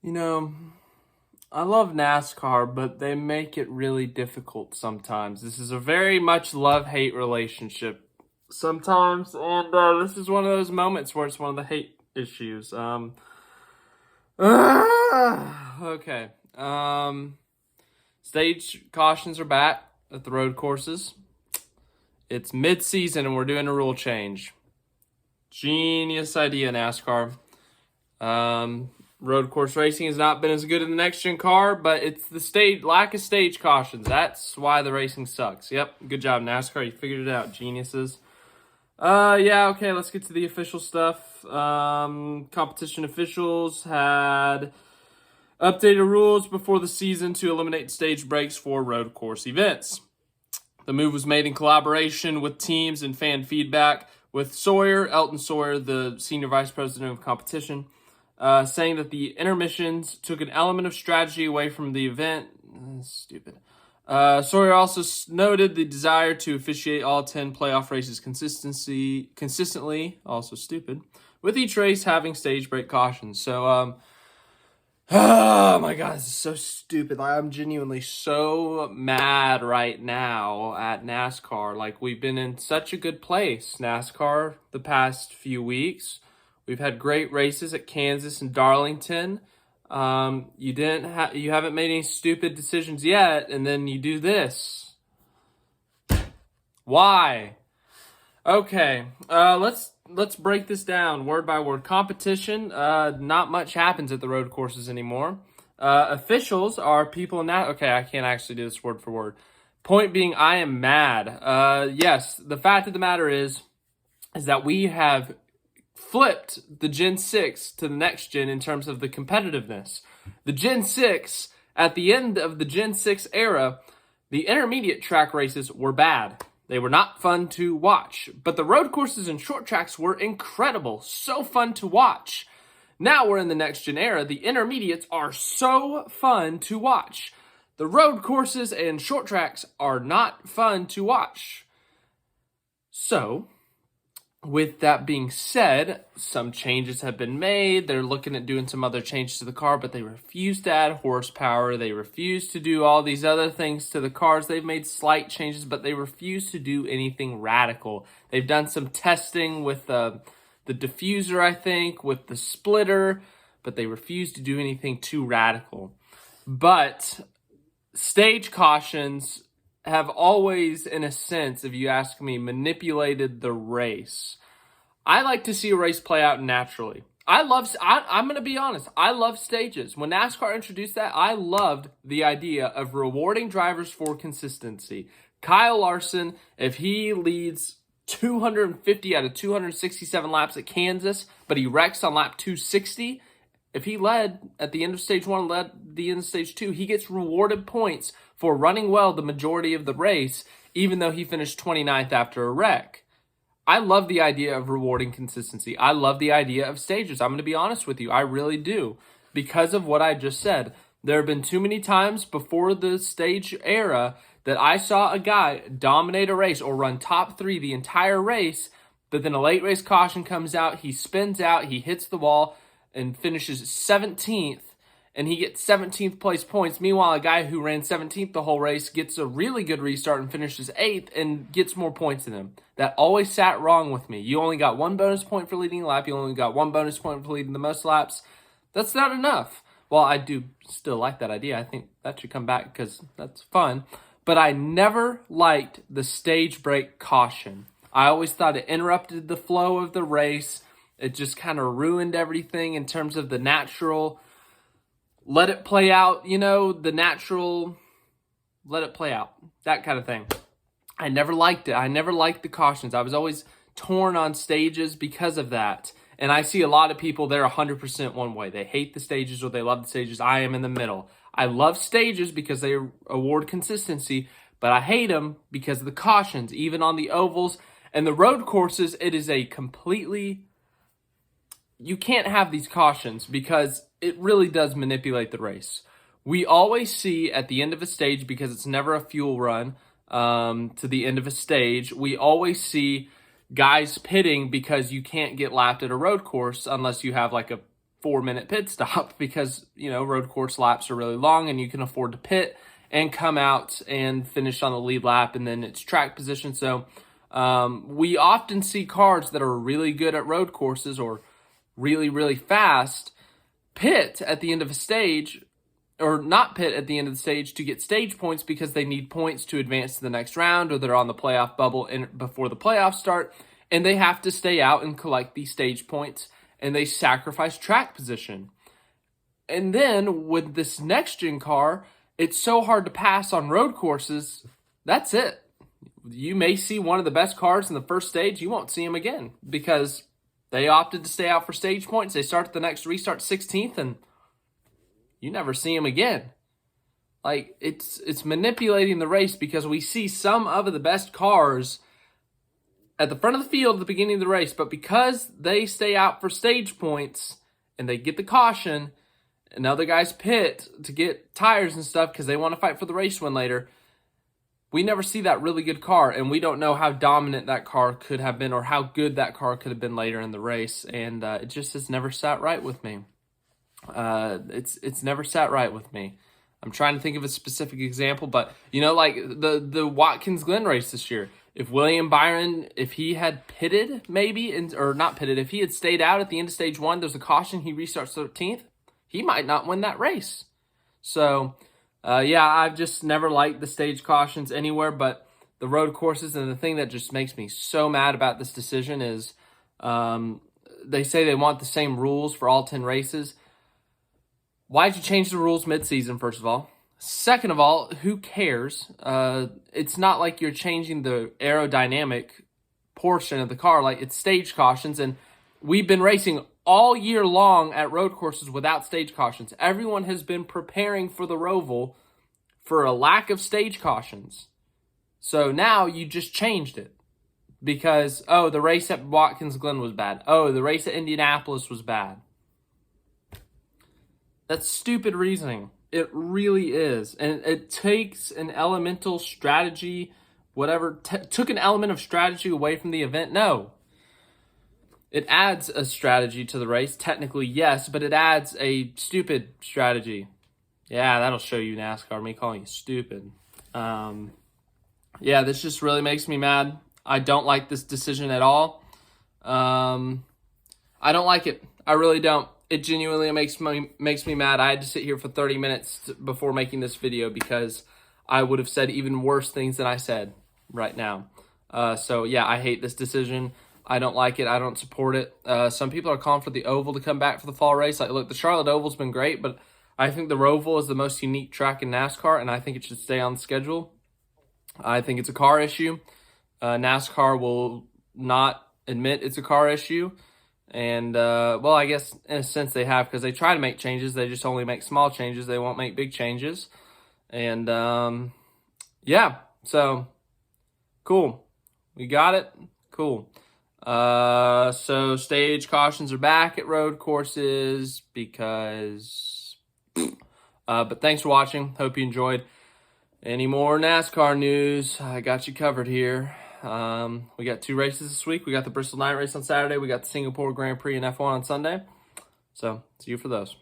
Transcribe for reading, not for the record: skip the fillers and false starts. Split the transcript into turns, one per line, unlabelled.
You know, I love NASCAR, but they make it really difficult sometimes. This is a very much love-hate relationship sometimes, and this is one of those moments where it's one of the hate issues. Okay. Stage cautions are back at the road courses. It's mid-season, and we're doing a rule change. Genius idea, NASCAR. Road course racing has not been as good in the next gen car, but it's the lack of stage cautions. That's why the racing sucks. Yep, good job, NASCAR. You figured it out, geniuses. Yeah, okay, let's get to the official stuff. Competition officials had updated rules before the season to eliminate stage breaks for road course events. The move was made in collaboration with teams and fan feedback, with Elton Sawyer, the senior vice president of competition, saying that the intermissions took an element of strategy away from the event. Stupid. Sawyer also noted the desire to officiate all 10 playoff races consistently, also stupid, with each race having stage break cautions. So, oh my god, this is so stupid. I'm genuinely so mad right now at NASCAR. We've been in such a good place, NASCAR, the past few weeks. We've had great races at Kansas and Darlington. You haven't made any stupid decisions yet, and then you do this. Why? Okay, let's break this down word by word. Competition, not much happens at the road courses anymore. Officials are people now. Okay, I can't actually do this word for word. Point being, I am mad. Yes, the fact of the matter is that we have flipped the Gen 6 to the next gen in terms of the competitiveness. The Gen 6, at the end of the Gen 6 era, the intermediate track races were bad. They were not fun to watch. But the road courses and short tracks were incredible. So fun to watch. Now we're in the next gen era. The intermediates are so fun to watch. The road courses and short tracks are not fun to watch. So, with that being said, some changes have been made. They're looking at doing some other changes to the car, but they refuse to add horsepower. They refuse to do all these other things to the cars. They've made slight changes, but they refuse to do anything radical. They've done some testing with the diffuser, I think, with the splitter, but they refuse to do anything too radical. But stage cautions have always, in a sense, if you ask me, manipulated the race. I like to see a race play out naturally. I'm going to be honest, I love stages. When NASCAR introduced that, I loved the idea of rewarding drivers for consistency. Kyle Larson, if he leads 250 out of 267 laps at Kansas, but he wrecks on lap 260, if he led at the end of stage 1, led the end of stage 2, he gets rewarded points for running well the majority of the race, even though he finished 29th after a wreck. I love the idea of rewarding consistency. I love the idea of stages. I'm going to be honest with you. I really do. Because of what I just said. There have been too many times before the stage era that I saw a guy dominate a race or run top 3 the entire race, but then a late race caution comes out, he spins out, he hits the wall, and finishes 17th, and he gets 17th place points. Meanwhile, a guy who ran 17th the whole race gets a really good restart and finishes 8th and gets more points than him. That always sat wrong with me. You only got 1 bonus point for leading a lap. You only got 1 bonus point for leading the most laps. That's not enough. Well, I do still like that idea. I think that should come back because that's fun. But I never liked the stage break caution. I always thought it interrupted the flow of the race. It just kind of ruined everything in terms of the natural, let it play out, the natural, let it play out, that kind of thing. I never liked it. I never liked the cautions. I was always torn on stages because of that. And I see a lot of people, they're 100% one way. They hate the stages or they love the stages. I am in the middle. I love stages because they award consistency, but I hate them because of the cautions, even on the ovals. And the road courses, it is a completely... You can't have these cautions because it really does manipulate the race. We always see at the end of a stage, because it's never a fuel run to the end of a stage, we always see guys pitting because you can't get lapped at a road course unless you have like a 4-minute pit stop because, road course laps are really long and you can afford to pit and come out and finish on the lead lap, and then it's track position. So we often see cars that are really good at road courses or really, really fast pit at the end of a stage, or not pit at the end of the stage to get stage points because they need points to advance to the next round, or they're on the playoff bubble before the playoffs start, and they have to stay out and collect these stage points, and they sacrifice track position. And then with this next-gen car, it's so hard to pass on road courses. That's it. You may see one of the best cars in the first stage. You won't see them again because they opted to stay out for stage points. They start at the next restart 16th, and you never see them again. Like, it's manipulating the race because we see some of the best cars at the front of the field at the beginning of the race, but because they stay out for stage points and they get the caution, and other guys pit to get tires and stuff because they want to fight for the race win later, we never see that really good car, and we don't know how dominant that car could have been or how good that car could have been later in the race, and it just has never sat right with me. It's never sat right with me. I'm trying to think of a specific example, but, like the Watkins-Glen race this year, if William Byron, if he had pitted maybe, or not pitted, if he had stayed out at the end of stage 1, there's a caution, he restarts 13th, he might not win that race. So, I've just never liked the stage cautions anywhere but the road courses. And the thing that just makes me so mad about this decision is they say they want the same rules for all 10 races. Why'd you change the rules mid-season, first of all? Second of all, who cares? It's not like you're changing the aerodynamic portion of the car. Like, it's stage cautions, and we've been racing all year long at road courses without stage cautions. Everyone has been preparing for the Roval for a lack of stage cautions. So now you just changed it because, the race at Watkins-Glen was bad. The race at Indianapolis was bad. That's stupid reasoning. It really is. And it takes an elemental strategy, whatever, took an element of strategy away from the event. No. It adds a strategy to the race, technically, yes, but it adds a stupid strategy. Yeah, that'll show you NASCAR, me calling you stupid. This just really makes me mad. I don't like this decision at all. I don't like it. I really don't. It genuinely makes me mad. I had to sit here for 30 minutes before making this video because I would have said even worse things than I said right now. I hate this decision. I don't like it. I don't support it. Some people are calling for the Oval to come back for the fall race. Like, look, the Charlotte Oval's been great, but I think the Roval is the most unique track in NASCAR, and I think it should stay on the schedule. I think it's a car issue. NASCAR will not admit it's a car issue. And, I guess in a sense they have, because they try to make changes. They just only make small changes. They won't make big changes. And, so, cool. We got it. Cool. So stage cautions are back at road courses because, but thanks for watching. Hope you enjoyed. Any more NASCAR news, I got you covered here. We got 2 races this week. We got the Bristol Night Race on Saturday. We got the Singapore Grand Prix and F1 on Sunday. So, see you for those.